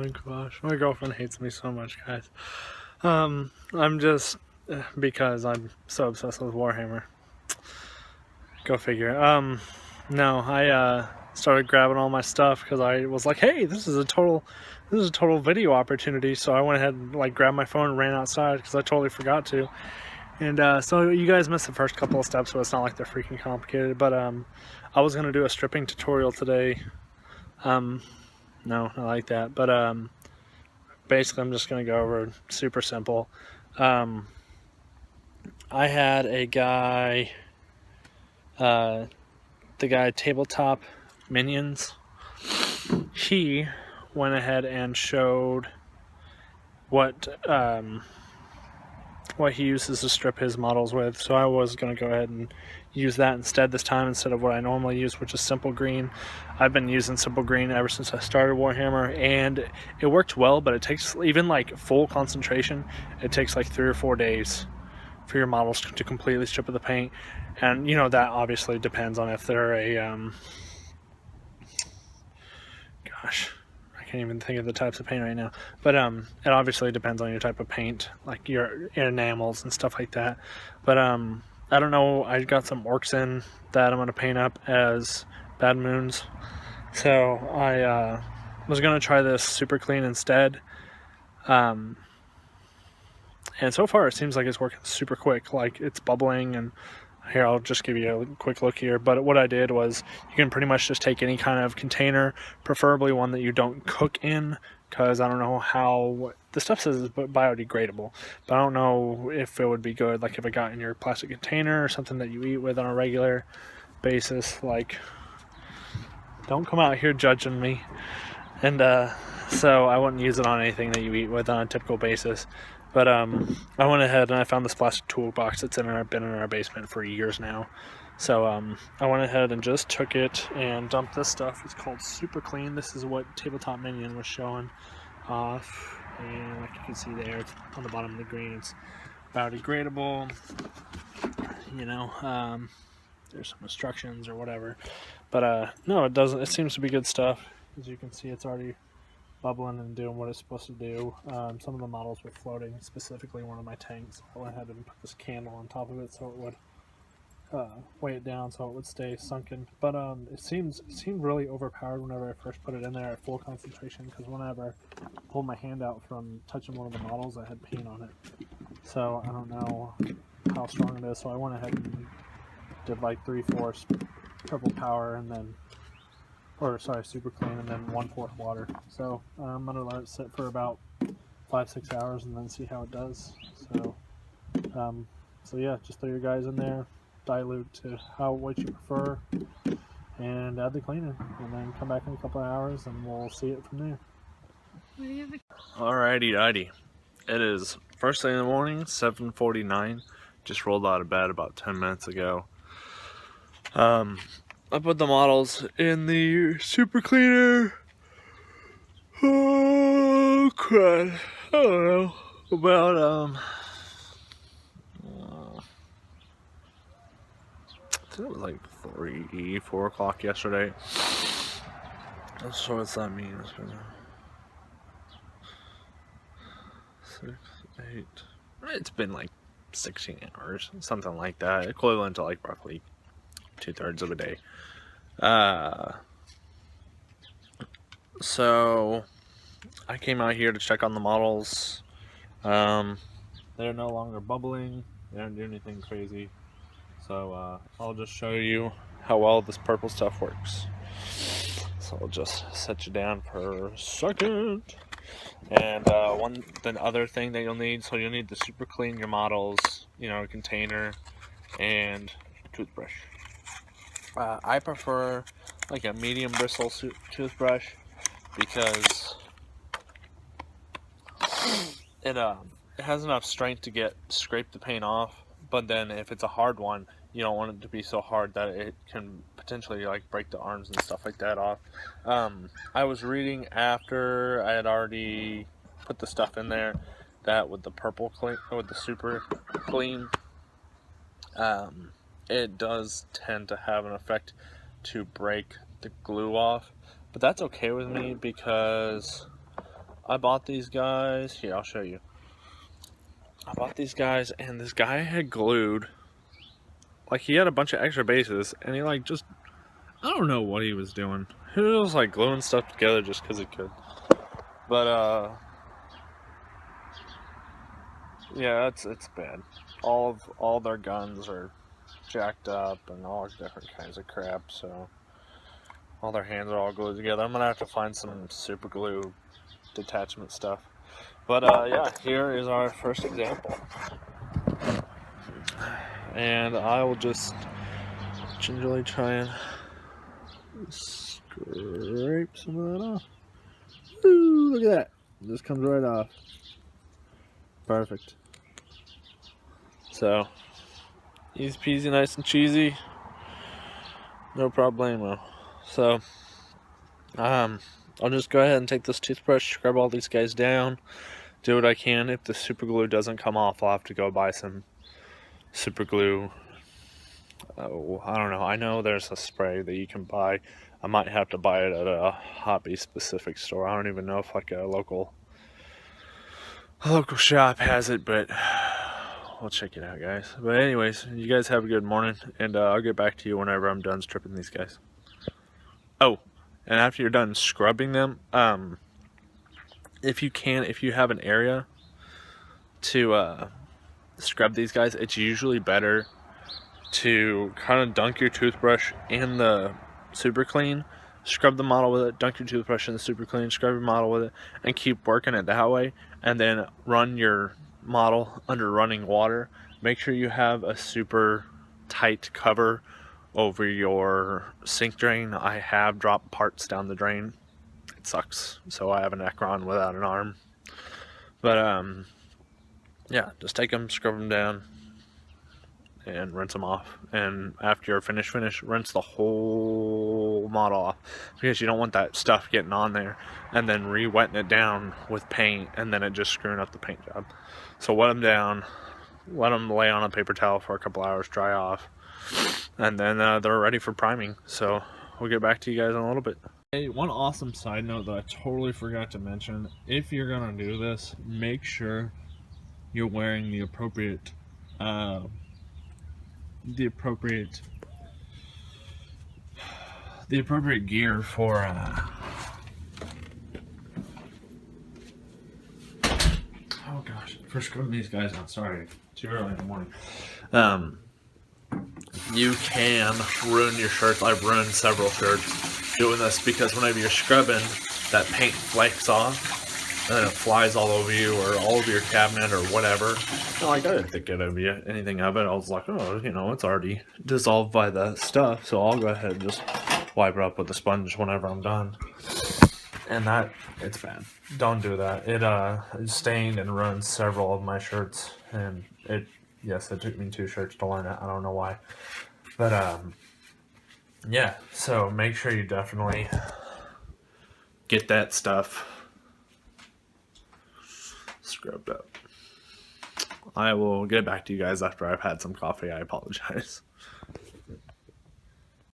my gosh, my girlfriend hates me so much, guys. I'm just because I'm so obsessed with Warhammer. Go figure. No, I started grabbing all my stuff because I was like, hey, this is a total video opportunity. So I went ahead and like grabbed my phone and ran outside because I totally forgot to. And so you guys missed the first couple of steps, so it's not like they're freaking complicated. But I was gonna do a stripping tutorial today. No, not like that. But basically, I'm just gonna go over super simple. I had a guy, the guy Tabletop Minions. He went ahead and showed what he uses to strip his models with. So I was going to go ahead and use that instead this time, instead of what I normally use, which is Simple Green. I've been using Simple Green ever since I started Warhammer, and it worked well, but it takes, even like full concentration, it takes like 3 or 4 days for your models to completely strip of the paint. And you know, that obviously depends on if they're a gosh, I can't even think of the types of paint right now, but it obviously depends on your type of paint, like your enamels and stuff like that. But I don't know, I got some Orks in that I'm going to paint up as Bad Moons, so I was going to try this Super Clean instead, and so far it seems like it's working super quick. Like, it's bubbling, and here, I'll just give you a quick look here. But what I did was, you can pretty much just take any kind of container, preferably one that you don't cook in, because I don't know how, the stuff says it's biodegradable, but I don't know if it would be good, like if it got in your plastic container or something that you eat with on a regular basis. Like, don't come out here judging me. And so I wouldn't use it on anything that you eat with on a typical basis. But I went ahead and I found this plastic toolbox that's been in our basement for years now. So I went ahead and just took it and dumped this stuff. It's called Super Clean. This is what Tabletop Minion was showing off. And like you can see there, it's on the bottom of the green. It's biodegradable. You know, there's some instructions or whatever. But no, it doesn't. It seems to be good stuff. As you can see, it's already bubbling and doing what it's supposed to do. Some of the models were floating, specifically one of my tanks. I went ahead and put this candle on top of it so it would weigh it down so it would stay sunken. But it seemed really overpowered whenever I first put it in there at full concentration, because whenever I pulled my hand out from touching one of the models, I had paint on it. So I don't know how strong it is, so I went ahead and did like 3/4 triple power, and then Super Clean, and then 1/4 water. So I'm gonna let it sit for about 5-6 hours and then see how it does. So yeah, just throw your guys in there, dilute to what you prefer, and add the cleaner, and then come back in a couple of hours and we'll see it from there. Alrighty, it is first thing in the morning, 7:49. Just rolled out of bed about 10 minutes ago. I put the models in the super cleaner. Oh crap! I don't know, about I think it was like 4 o'clock yesterday. So what's that mean? 6, 8. It's been like 16 hours, something like that, equivalent to like roughly 2/3 of a day. So I came out here to check on the models. They're no longer bubbling. They don't do anything crazy. So I'll just show you how well this purple stuff works. So I'll just set you down for a second. And the other thing that you'll need, so you'll need to super clean your models, you know, container, and toothbrush. I prefer like a medium bristle toothbrush, because it has enough strength to scrape the paint off, but then if it's a hard one, you don't want it to be so hard that it can potentially like break the arms and stuff like that off. I was reading after I had already put the stuff in there that with the super clean, it does tend to have an effect to break the glue off, but that's okay with me because I bought these guys. Here, I'll show you. I bought these guys, and this guy had glued, like, he had a bunch of extra bases, and he, like, just, I don't know what he was doing. He was, like, gluing stuff together just because he could. But, yeah, it's bad. All their guns are jacked up and all different kinds of crap, so all their hands are all glued together. I'm gonna have to find some super glue detachment stuff. But yeah, here is our first example. And I will just gingerly try and scrape some of that off. Ooh, look at that. It just comes right off. Perfect. So, easy peasy, nice and cheesy. No problemo. So, I'll just go ahead and take this toothbrush, scrub all these guys down, do what I can. If the super glue doesn't come off, I'll have to go buy some super glue. Oh, I don't know. I know there's a spray that you can buy. I might have to buy it at a hobby specific store. I don't even know if like a local shop has it, but we'll check it out, guys. But anyways, you guys have a good morning, and I'll get back to you whenever I'm done stripping these guys. Oh, and after you're done scrubbing them, if you have an area to scrub these guys, it's usually better to kind of dunk your toothbrush in the super clean, scrub the model with it, dunk your toothbrush in the super clean, scrub your model with it, and keep working it that way, and then run your model under running water. Make sure you have a super tight cover over your sink drain. I have dropped parts down the drain. It sucks. So I have an Ekron without an arm. But yeah, just take them, scrub them down, and rinse them off. And after you're finished, rinse the whole model off, because you don't want that stuff getting on there and then re-wetting it down with paint and then it just screwing up the paint job. So wet them down, let them lay on a paper towel for a couple hours, dry off, and then they're ready for priming. So we'll get back to you guys in a little bit. Hey, one awesome side note that I totally forgot to mention: if you're gonna do this, make sure you're wearing the appropriate gear for oh gosh, for scrubbing these guys out. Sorry, too early in the morning. You can ruin your shirts. I've ruined several shirts doing this, because whenever you're scrubbing, that paint flakes off and then it flies all over you or all over your cabinet or whatever. And like, I didn't think anything of it. I was like, oh, you know, it's already dissolved by the stuff, so I'll go ahead and just wipe it up with a sponge whenever I'm done. And it's bad. Don't do that. It stained and ruined several of my shirts, and yes, it took me 2 shirts to learn it. I don't know why. But, yeah, so make sure you definitely get that stuff scrubbed up. I will get back to you guys after I've had some coffee. I apologize.